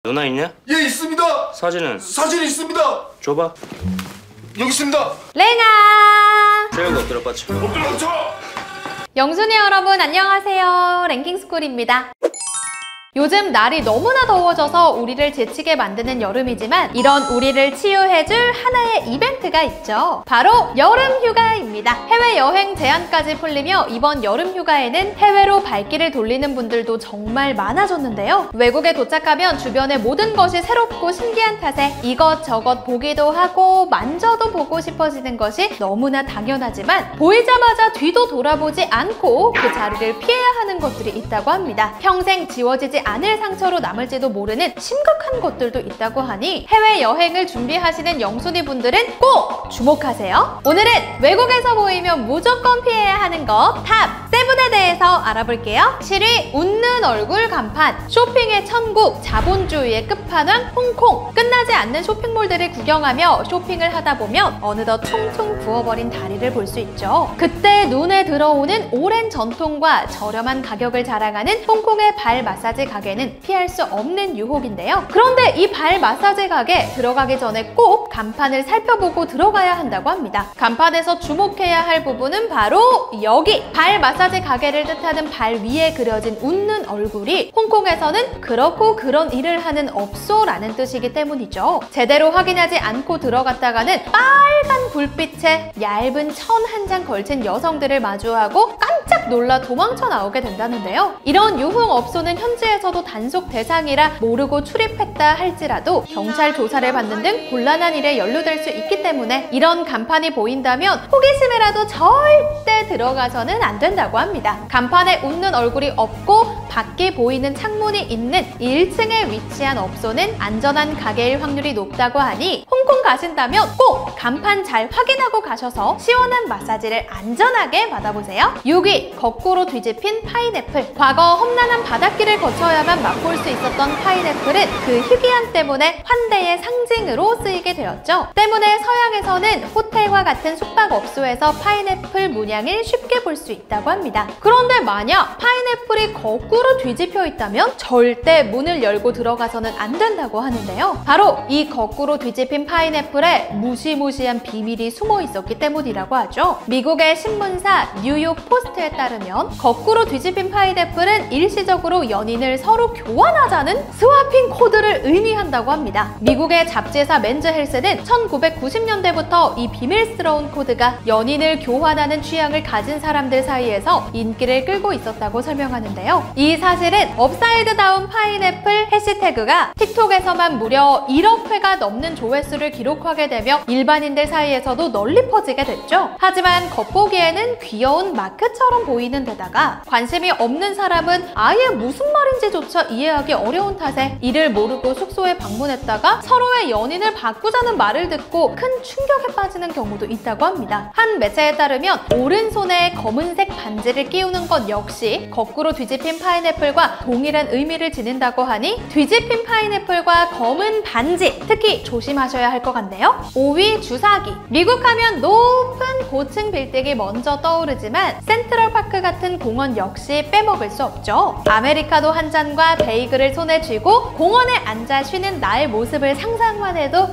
누나 있냐? 예, 있습니다. 사진은? 사진 있습니다. 줘봐. 여기 있습니다. 랭아! 최고 엎드려 뻗쳐. 엎드려 쳐. 영순이 여러분 안녕하세요. 랭킹스쿨입니다. 요즘 날이 너무나 더워져서 우리를 지치게 만드는 여름이지만 이런 우리를 치유해줄 하나의 이벤트가 있죠. 바로 여름휴가입니다. 해외여행 제한까지 풀리며 이번 여름휴가에는 해외로 발길을 돌리는 분들도 정말 많아졌는데요. 외국에 도착하면 주변의 모든 것이 새롭고 신기한 탓에 이것저것 보기도 하고 만져도 보고 싶어지는 것이 너무나 당연하지만 보이자마자 뒤도 돌아보지 않고 그 자리를 피해야 하는 것들이 있다고 합니다. 평생 지워지지 않을 상처로 남을지도 모르는 심각한 것들도 있다고 하니 해외여행을 준비하시는 영순이 분들은 꼭 주목하세요. 오늘은 외국에서 보이면 무조건 피해야 하는 것 탑 7에 대해서 알아볼게요. 7위 웃는 얼굴 간판. 쇼핑의 천국, 자본주의의 끝판왕 홍콩. 끝나지 않는 쇼핑몰들을 구경하며 쇼핑을 하다 보면 어느덧 퉁퉁 부어버린 다리를 볼 수 있죠. 그때 눈에 들어오는 오랜 전통과 저렴한 가격을 자랑하는 홍콩의 발 마사지 가게는 피할 수 없는 유혹인데요. 그런데 이 발 마사지 가게 들어가기 전에 꼭 간판을 살펴보고 들어가야 한다고 합니다. 간판에서 주목해야 할 부분은 바로 여기! 발 마사지 가게를 뜻하는 발 위에 그려진 웃는 얼굴이 홍콩에서는 그렇고 그런 일을 하는 업소라는 뜻이기 때문이죠. 제대로 확인하지 않고 들어갔다가는 빨간 불빛에 얇은 천 한 장 걸친 여성들을 마주하고 깜짝 놀라 도망쳐 나오게 된다는데요. 이런 유흥 업소는 현지에서도 단속 대상이라 모르고 출입했다 할지라도 경찰 조사를 받는 등 곤란한 일에 연루될 수 있기 때문에 이런 간판이 보인다면 호기심이라도 절대 들어가서는 안 된다고 합니다. 간판에 웃는 얼굴이 없고 밖에 보이는 창문이 있는 1층에 위치한 업소는 안전한 가게일 확률이 높다고 하니 홍콩 가신다면 꼭 간판 잘 확인하고 가셔서 시원한 마사지를 안전하게 받아보세요. 6위, 거꾸로 뒤집힌 파인애플. 과거 험난한 바닷길을 거쳐야만 맛볼 수 있었던 파인애플은 그 희귀함 때문에 환대의 상징으로 쓰이게 되었죠. 때문에 서양에서는 호텔과 같은 숙박업소에서 파인애플 문양을 쉽게 볼 수 있다고 합니다. 그런데 만약 파인애플이 거꾸로 뒤집혀 있다면 절대 문을 열고 들어가서는 안 된다고 하는데요. 바로 이 거꾸로 뒤집힌 파인애플에 무시무시한 비밀이 숨어 있었기 때문이라고 하죠. 미국의 신문사 뉴욕 포스트에 따르면 거꾸로 뒤집힌 파인애플은 일시적으로 연인을 서로 교환하자는 스와핑 코드를 의미한다고 합니다. 미국의 잡지사 맨즈 헬스는 1990년대부터 이 비밀스러운 코드가 연인을 교환하는 취향을 가진 사람들 사이에서 인기를 끌고 있었다고 설명하는데요. 이 사실은 업사이드 다운 파인애플 해시태그가 틱톡에서만 무려 1억 회가 넘는 조회수를 기록하게 되며 일반인들 사이에서도 널리 퍼지게 됐죠. 하지만 겉보기에는 귀여운 마크처럼 보이는 데다가 관심이 없는 사람은 아예 무슨 말인지조차 이해하기 어려운 탓에 이를 모르고 숙소에 방문했다가 서로의 연인을 바꾸자는 말을 듣고 큰 충격에 빠지는 경우도 있다고 합니다. 한 매체에 따르면 오른손에 검은색 반지를 끼우는 것 역시 거꾸로 뒤집힌 파인애플과 동일한 의미를 지닌다고 하니 뒤집힌 파인애플과 검은 반지 특히 조심하셔야 할 것 같네요. 5위, 주사기. 미국 하면 높은 고층 빌딩이 먼저 떠오르지만 센트럴파크 같은 공원 역시 빼먹을 수 없죠. 아메리카노 한 잔과 베이글을 손에 쥐고 공원에 앉아 쉬는 나의 모습을 상상만 해도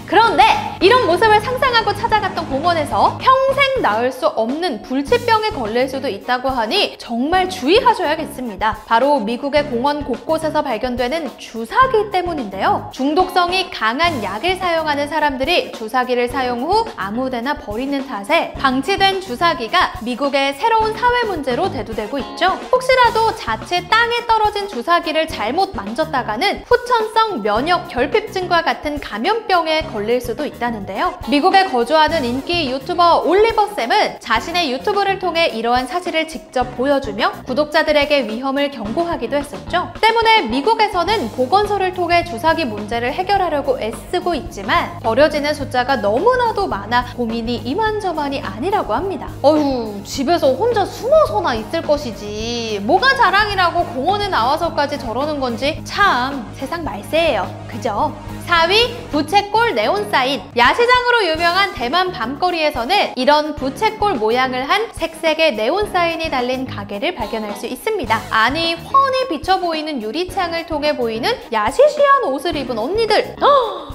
그런데 이런 모습을 상상하고 찾아갔던 공원에서 평생 나을 수 없는 불치병에 걸릴 수도 있다고 하니 정말 주의하셔야겠습니다. 바로 미국의 공원 곳곳에서 발견되는 주사기 때문인데요. 중독성이 강한 약을 사용하는 사람들이 주사기를 사용 후 아무데나 버리는 탓에 방치된 주사기가 미국의 새로운 사회 문제로 대두되고 있죠. 혹시라도 자칫 땅에 떨어진 주사기를 잘못 만졌다가는 후천성 면역 결핍증과 같은 감염병에 걸릴 수도 있다는데요. 미국에 거주하는 인기 유튜버 올리버쌤은 자신의 유튜브를 통해 이러한 사실을 직접 보여주며 구독자들에게 위험을 경고하기도 했었죠. 때문에 미국에서는 보건소를 통해 주사기 문제를 해결하려고 애쓰고 있지만 버려지는 숫자가 너무나도 많아 고민이 이만저만이 아니라고 합니다. 어휴, 집에서 혼자 숨어서나 있을 것이지 뭐가 자랑이라고 공원에 나와서까지 저러는 건지 참 세상 말세예요. 그죠? 4위, 부채꼴 네온 사인. 야시장으로 유명한 대만 밤거리에서는 이런 부채꼴 모양을 한 색색의 네온 사인이 달린 가게를 발견할 수 있습니다. 아니, 훤히 비쳐 보이는 유리창을 통해 보이는 야시시한 옷을 입은 언니들!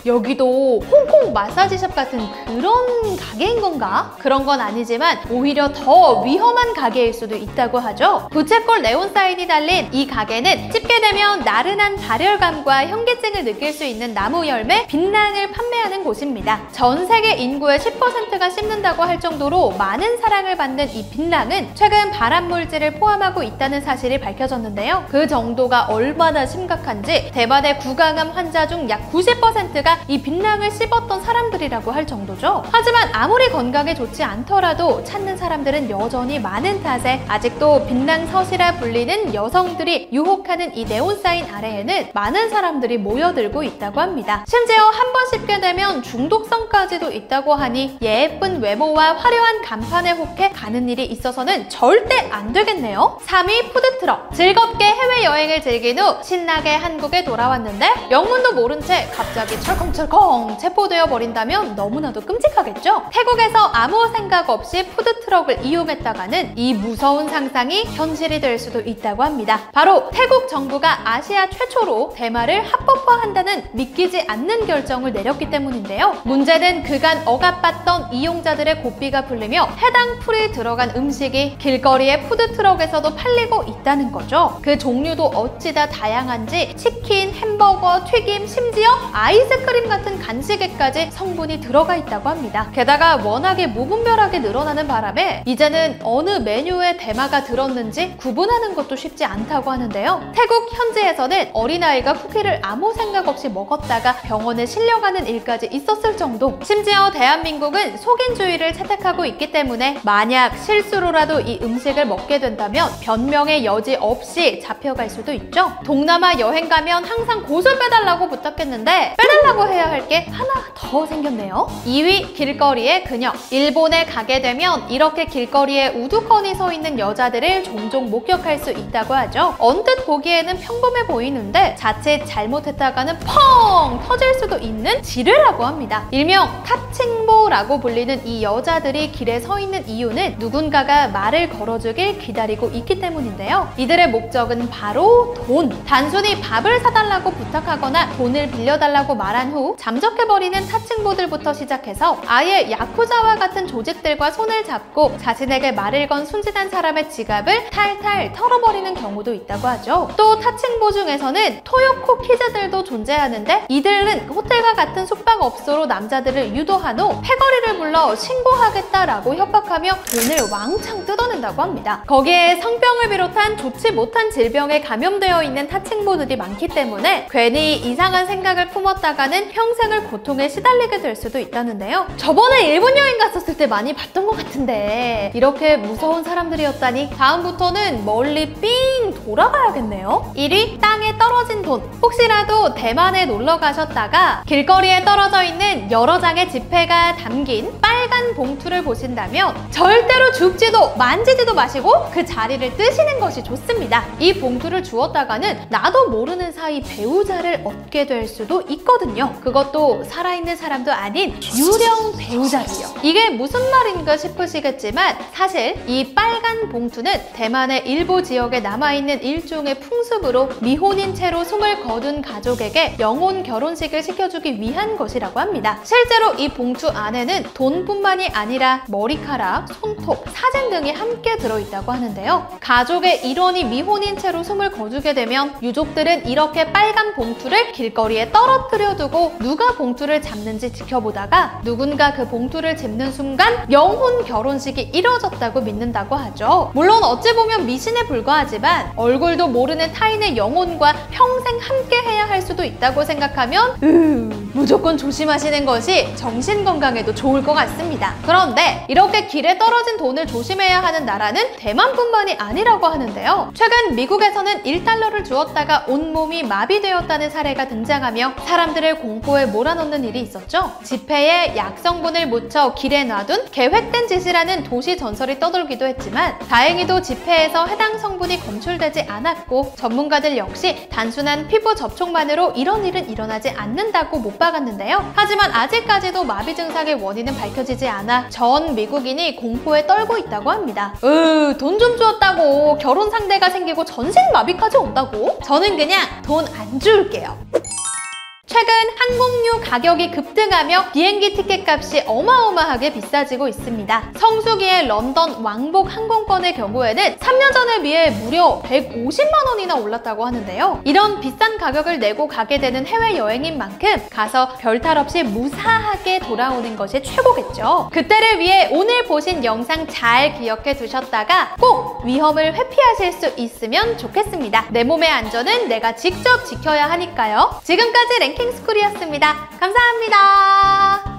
여기도 홍콩 마사지샵 같은 그런 가게인 건가? 그런 건 아니지만 오히려 더 위험한 가게일 수도 있다고 하죠. 부채꼴 네온 사인이 달린 이 가게는 찝게 되면 나른한 발열감과 현기증을 느낄 수 있는 나무 열매, 빛낭을 판매하는 곳입니다. 전 세계 인구의 10%가 씹는다고 할 정도로 많은 사랑을 받는 이 빛낭은 최근 발암물질을 포함하고 있다는 사실이 밝혀졌는데요. 그 정도가 얼마나 심각한지 대만의 구강암 환자 중 약 90%가 이 빛낭을 씹었던 사람들이라고 할 정도죠. 하지만 아무리 건강에 좋지 않더라도 찾는 사람들은 여전히 많은 탓에 아직도 빛낭섯이라 불리는 여성들이 유혹하는 이 네온사인 아래에는 많은 사람들이 모여들고 있다고 합니다. 심지어 한 번 씹게 되면 중독성까지도 있다고 하니 예쁜 외모와 화려한 간판에 혹해 가는 일이 있어서는 절대 안 되겠네요. 3위 푸드트럭. 즐겁게 해외여행을 즐긴 후 신나게 한국에 돌아왔는데 영문도 모른 채 갑자기 철컹철컹 체포되어 버린다면 너무나도 끔찍하겠죠? 태국에서 아무 생각 없이 푸드트럭을 이용했다가는 이 무서운 상상이 현실이 될 수도 있다고 합니다. 바로 태국 정부가 아시아 최초로 대마를 합법화한다는 믿기지 않는 결정을 내렸기 때문인데요. 문제는 그간 억압받던 이용자들의 고삐가 풀리며 해당 풀이 들어간 음식이 길거리의 푸드트럭에서도 팔리고 있다는 거죠. 그 종류도 어찌다 다양한지 치킨, 햄버거, 튀김, 심지어 아이스크림 같은 간식에까지 성분이 들어가 있다고 합니다. 게다가 워낙에 무분별하게 늘어나는 바람에 이제는 어느 메뉴에 대마가 들었는지 구분하는 것도 쉽지 않다고 하는데요. 태국 현지에서는 어린아이가 쿠키를 아무 생각 없이 먹었다가 병원에 실려가는 일까지 있었을 정도. 심지어 대한민국은 속인주의를 채택하고 있기 때문에 만약 실수로라도 이 음식을 먹게 된다면 변명의 여지 없이 잡혀갈 수도 있죠. 동남아 여행 가면 항상 고수 빼달라고 부탁했는데 빼달라고 해야 할 게 하나 더 생겼네요. 2위 길거리의 그녀. 일본에 가게 되면 이렇게 길거리에 우두커니 서 있는 여자들을 종종 목격할 수 있다고 하죠. 언뜻 보기에는 평범해 보이는데 자칫 잘못했다가는 펑 터질 수도 있는 지뢰라고 합니다. 일명 타칭보라고 불리는 이 여자들이 길에 서 있는 이유는 누군가가 말을 걸어주길 기다리고 있기 때문인데요. 이들의 목적은 바로 돈. 단순히 밥을 사달라고 부탁하거나 돈을 빌려달라고 말한 후 잠적해버리는 타칭보들부터 시작해서 아예 야쿠자와 같은 조직들과 손을 잡고 자신에게 말을 건 순진한 사람의 지갑을 탈탈 털어버리는 경우도 있다고 하죠. 또 타칭보 중에서는 토요코 키즈들도 존재하는데 이들은 호텔과 같은 숙박업소로 남자들을 유도한 후 패거리를 불러 신고하겠다라고 협박하며 돈을 왕창 뜯어낸다고 합니다. 거기에 성병을 비롯한 좋지 못한 질병에 감염되어 있는 타칭보들이 많기 때문에 괜히 이상한 생각을 품었다가는 평생을 고통에 시달리게 될 수도 있다는데요. 저번에 일본 여행 갔었을 때 많이 봤던 것 같은데 이렇게 무서운 사람들이었다니 다음부터는 멀리 삥 돌아가야겠네요. 1위 땅에 떨어진 돈. 혹시라도 대만에 놀러 가셨다가 길거리에 떨어져 있는 여러 장의 지폐가 담긴 빨간 봉투를 보신다면 절대로 줍지도 만지지도 마시고 그 자리를 뜨시는 것이 좋습니다. 이 봉투를 주었다가는 나도 모르는 사이 배우자를 얻게 될 수도 있거든요. 그것도 살아있는 사람도 아닌 유령 배우자를요. 이게 무슨 말인가 싶으시겠지만 사실 이 빨간 봉투는 대만의 일부 지역에 남아있는 일종의 풍습으로 미혼인 채로 숨을 거둔 가족에게 영혼 결혼식을 시켜주기 위한 것이라고 합니다. 실제로 이 봉투 안에는 돈뿐만이 아니라 머리카락, 손톱, 사진 등이 함께 들어있다고 하는데요. 가족의 일원이 미혼인 채로 숨을 거두게 되면 유족들은 이렇게 빨간 봉투를 길거리에 떨어뜨려 두고 누가 봉투를 잡는지 지켜보다가 누군가 그 봉투를 짚는 순간 영혼 결혼식이 이뤄졌다고 믿는다고 하죠. 물론 어찌 보면 미신에 불과하지만 얼굴도 모르는 타인의 영혼과 평생 함께 해야 할 수도 있다고 생각하면 무조건 조심하시는 것이 정신건강에도 좋을 것 같습니다. 그런데 이렇게 길에 떨어진 돈을 조심해야 하는 나라는 대만뿐만이 아니라고 하는데요. 최근 미국에서는 1달러를 주었다가 온몸이 마비되었다는 사례가 등장하며 사람들을 공포에 몰아넣는 일이 있었죠. 지폐에 약성분을 묻혀 길에 놔둔 계획된 짓이라는 도시 전설이 떠돌기도 했지만 다행히도 지폐에서 해당 성분이 검출되지 않았고 전문가들 역시 단순한 피부 접촉만으로 이런 일은 일어나지 않는다고 못 박았는데요. 하지만 아직까지도 마비 증상의 원인은 밝혀지지 않아 전 미국인이 공포에 떨고 있다고 합니다. 돈 좀 주었다고 결혼 상대가 생기고 전신 마비까지 온다고? 저는 그냥 돈 안 줄게요. 최근 항공료 가격이 급등하며 비행기 티켓 값이 어마어마하게 비싸지고 있습니다. 성수기의 런던 왕복 항공권의 경우에는 3년 전에 비해 무려 150만 원이나 올랐다고 하는데요. 이런 비싼 가격을 내고 가게 되는 해외여행인 만큼 가서 별탈 없이 무사하게 돌아오는 것이 최고겠죠. 그때를 위해 오늘 보신 영상 잘 기억해 두셨다가 꼭 위험을 회피하실 수 있으면 좋겠습니다. 내 몸의 안전은 내가 직접 지켜야 하니까요. 지금까지 랭킹스쿨이었습니다. 감사합니다.